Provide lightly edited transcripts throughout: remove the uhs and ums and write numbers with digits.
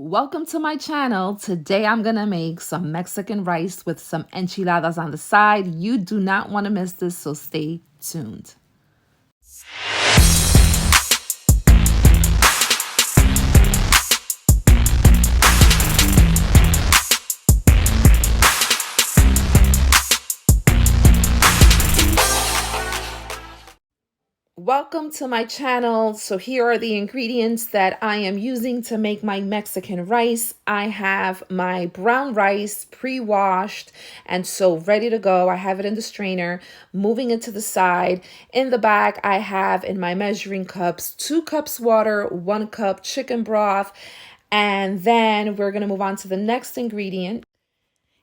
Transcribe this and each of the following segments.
Welcome to my channel. Today I'm gonna make some Mexican rice with some enchiladas on the side. You do not want to miss this, so stay tuned. Welcome to my channel. So here are the ingredients that I am using to make my Mexican rice. I have my brown rice pre-washed and so ready to go. I have it in the strainer, moving it to the side. In the back, I have in my measuring cups 2 cups water, 1 cup chicken broth, and then we're going to move on to the next ingredient.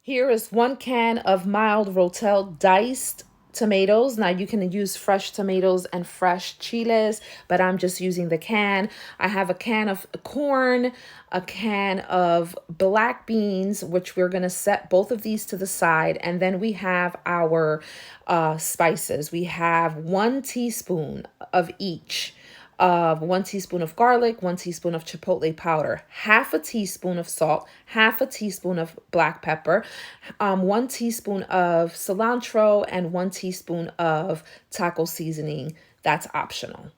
Here is 1 can of mild Rotel diced tomatoes. Now you can use fresh tomatoes and fresh chiles, but I'm just using the can. I have a can of corn, a can of black beans, which we're going to set both of these to the side. And then we have our spices. We have 1 teaspoon of each. 1 teaspoon of garlic, 1 teaspoon of chipotle powder, half a teaspoon of salt, half a teaspoon of black pepper, 1 teaspoon of cilantro, and 1 teaspoon of taco seasoning. That's optional.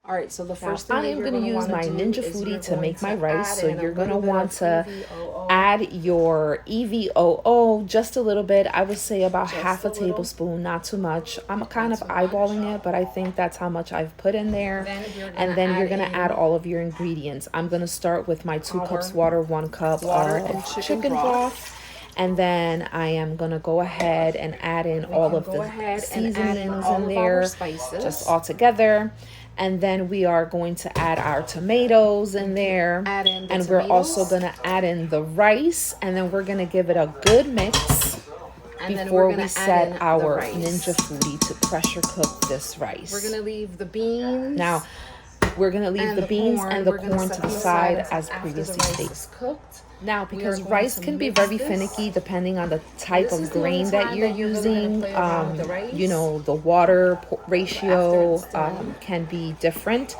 All right, so the first thing I am going to use my Ninja Foodi to make my rice. So you're going to want to add your EVOO just a little bit. I would say about half a tablespoon, not too much. I'm kind of eyeballing it, but I think that's how much I've put in there. And then you're going to add all of your ingredients. I'm going to start with my 2 cups water, 1 cup of chicken broth. And then I am going to go ahead and add in all of the seasonings in there, just all together. And then we are going to add our tomatoes in there. And we're also going to add in the rice. And then we're going to give it a good mix before we set our Ninja Foodi to pressure cook this rice. We're going to leave the beans. Now, we're going to leave the beans and the corn to the side as previously stated. Now, because rice can be very finicky depending on the type of grain that you're using, you know, the water ratio can be different.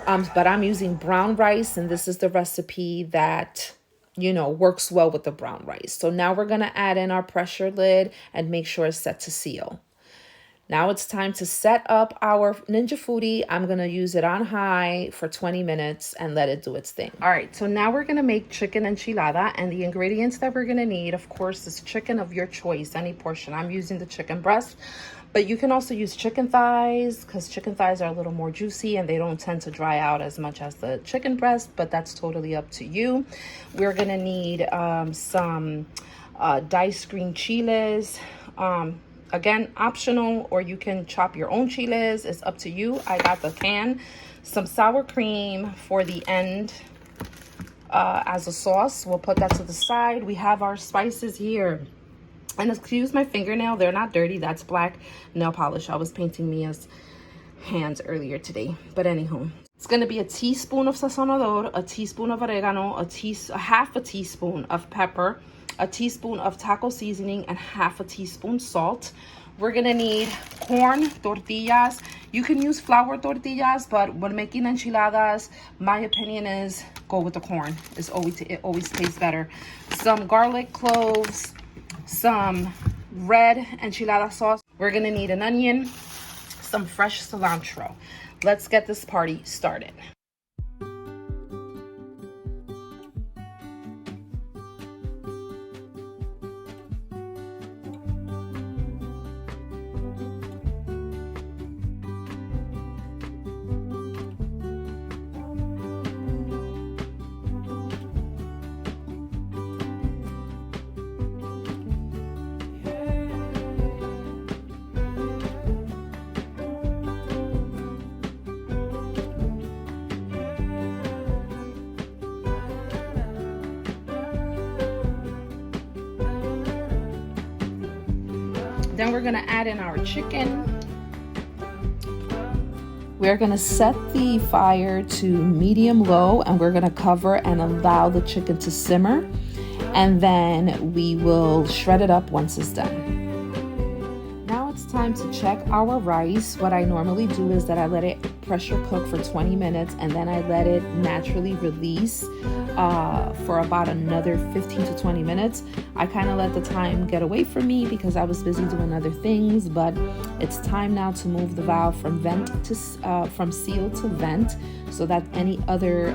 But I'm using brown rice, and this is the recipe that, you know, works well with the brown rice. So now we're going to add in our pressure lid and make sure it's set to seal. Now it's time to set up our Ninja Foodi. I'm going to use it on high for 20 minutes and let it do its thing. All right, so now we're going to make chicken enchilada, and the ingredients that we're going to need, of course, is chicken of your choice, any portion. I'm using the chicken breast, but you can also use chicken thighs because chicken thighs are a little more juicy and they don't tend to dry out as much as the chicken breast, but that's totally up to you. We're going to need some diced green chiles, again, optional, or you can chop your own chiles. It's up to you. I got the can. Some sour cream for the end as a sauce. We'll put that to the side. We have our spices here. And excuse my fingernail. They're not dirty. That's black nail polish. I was painting Mia's hands earlier today. But anywho, it's going to be a teaspoon of sazonador, a teaspoon of oregano, a half a teaspoon of pepper, a teaspoon of taco seasoning, and half a teaspoon salt. We're gonna need corn tortillas. You can use flour tortillas, but when making enchiladas, my opinion is go with the corn. It always tastes better. Some garlic cloves, some red enchilada sauce. We're gonna need an onion, some fresh cilantro. Let's get this party started. Then we're gonna add in our chicken. We're gonna set the fire to medium-low, and we're gonna cover and allow the chicken to simmer. And then we will shred it up once it's done. Now it's time to check our rice. What I normally do is that I let it pressure cook for 20 minutes, and then I let it naturally release for about another 15 to 20 minutes. I kind of let the time get away from me because I was busy doing other things, but it's time now to move the valve from from seal to vent, so that any other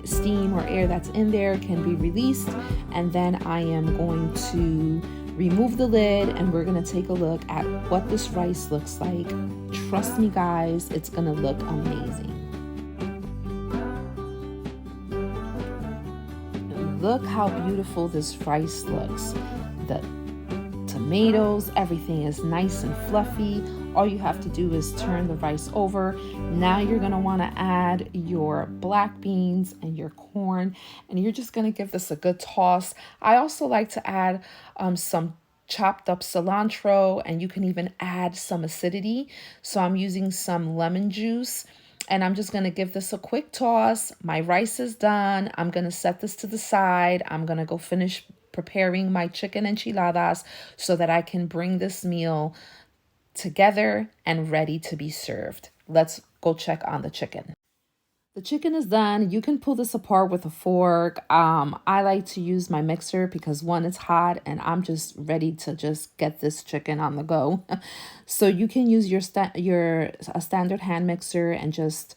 steam or air that's in there can be released. And then I am going to remove the lid, and we're going to take a look at what this rice looks like. Trust me guys, it's going to look amazing. Look how beautiful this rice looks. The tomatoes, everything is nice and fluffy. All you have to do is turn the rice over. Now you're going to want to add your black beans and your corn, and you're just going to give this a good toss. I also like to add some chopped up cilantro, and you can even add some acidity. So I'm using some lemon juice, and I'm just going to give this a quick toss. My rice is done. I'm going to set this to the side. I'm going to go finish preparing my chicken enchiladas so that I can bring this meal together and ready to be served. Let's go check on the chicken. The chicken is done. You can pull this apart with a fork. I like to use my mixer because one, it's hot, and I'm just ready to just get this chicken on the go. So you can use your standard hand mixer and just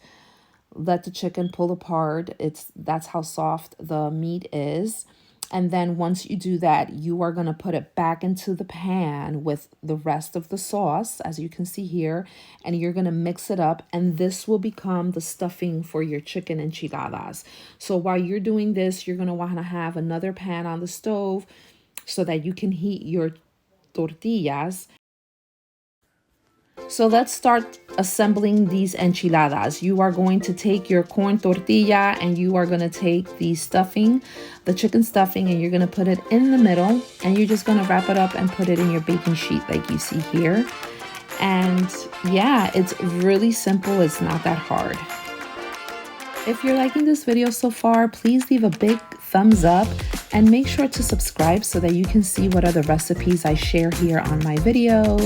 let the chicken pull apart. That's how soft the meat is. And then once you do that, you are going to put it back into the pan with the rest of the sauce, as you can see here, and you're going to mix it up, and this will become the stuffing for your chicken enchiladas. So while you're doing this, you're going to want to have another pan on the stove so that you can heat your tortillas. So let's start assembling these enchiladas. You are going to take your corn tortilla, and you are going to take the stuffing, the chicken stuffing, and you're going to put it in the middle, and you're just going to wrap it up and put it in your baking sheet like you see here. And yeah, it's really simple. It's not that hard. If you're liking this video so far, please leave a big thumbs up and make sure to subscribe so that you can see what other recipes I share here on my video,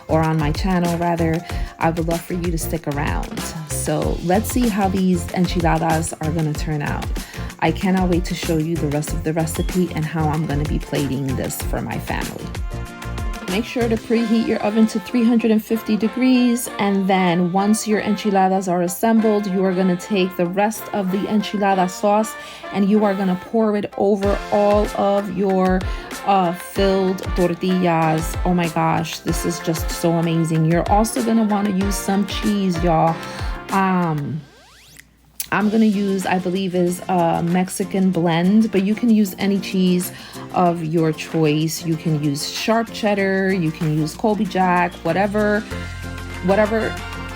or on my channel rather. I would love for you to stick around. So let's see how these enchiladas are going to turn out. I cannot wait to show you the rest of the recipe and how I'm going to be plating this for my family. Make sure to preheat your oven to 350 degrees, and then once your enchiladas are assembled, you are going to take the rest of the enchilada sauce and you are going to pour it over all of your filled tortillas. Oh my gosh, this is just so amazing. You're also going to want to use some cheese, y'all. I'm going to use, I believe, is a Mexican blend, but you can use any cheese of your choice. You can use sharp cheddar, you can use Colby Jack, whatever,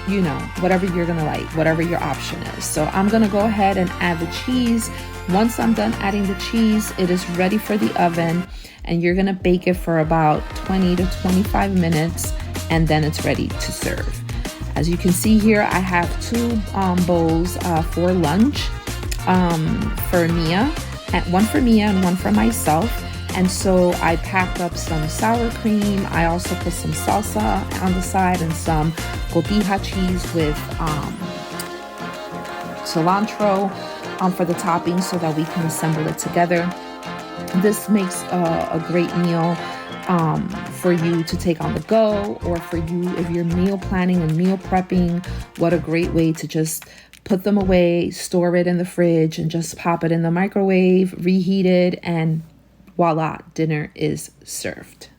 you know, whatever you're going to like, whatever your option is. So I'm going to go ahead and add the cheese. Once I'm done adding the cheese, it is ready for the oven, and you're going to bake it for about 20 to 25 minutes, and then it's ready to serve. As you can see here, I have two bowls for lunch for Mia, and one for Mia and one for myself. And so I packed up some sour cream. I also put some salsa on the side and some cotija cheese with cilantro for the topping so that we can assemble it together. This makes a great meal for you to take on the go, or for you if you're meal planning and meal prepping. What a great way to just put them away, store it in the fridge, and just pop it in the microwave, reheat it, and voila, dinner is served.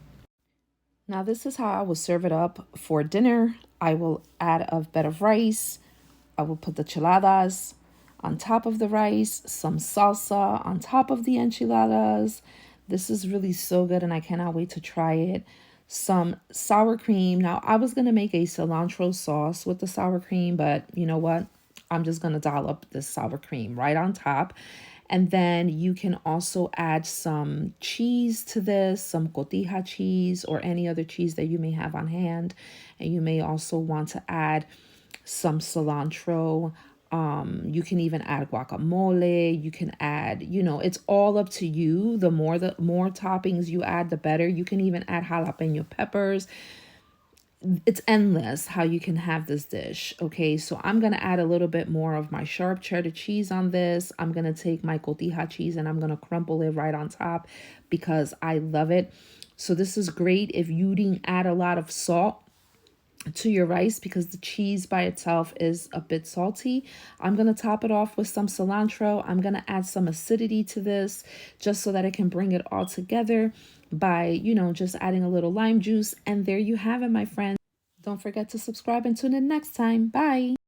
Now this is how I will serve it up for dinner. I will add a bed of rice. I will put the enchiladas on top of the rice, some salsa on top of the enchiladas. This is really so good, and I cannot wait to try it. Some sour cream. Now, I was going to make a cilantro sauce with the sour cream, but you know what? I'm just going to dollop this sour cream right on top. And then you can also add some cheese to this, some cotija cheese or any other cheese that you may have on hand. And you may also want to add some cilantro. You can even add guacamole. You can add, you know, it's all up to you. The more toppings you add, the better. You can even add jalapeno peppers. it's endless how you can have this dish. Okay, so I'm gonna add a little bit more of my sharp cheddar cheese on this. I'm gonna take my cotija cheese and I'm gonna crumple it right on top because I love it. So this is great if you didn't add a lot of salt to your rice because the cheese by itself is a bit salty. I'm going to top it off with some cilantro. I'm going to add some acidity to this just so that it can bring it all together by, you know, just adding a little lime juice. And there you have it, my friends. Don't forget to subscribe and tune in next time. Bye.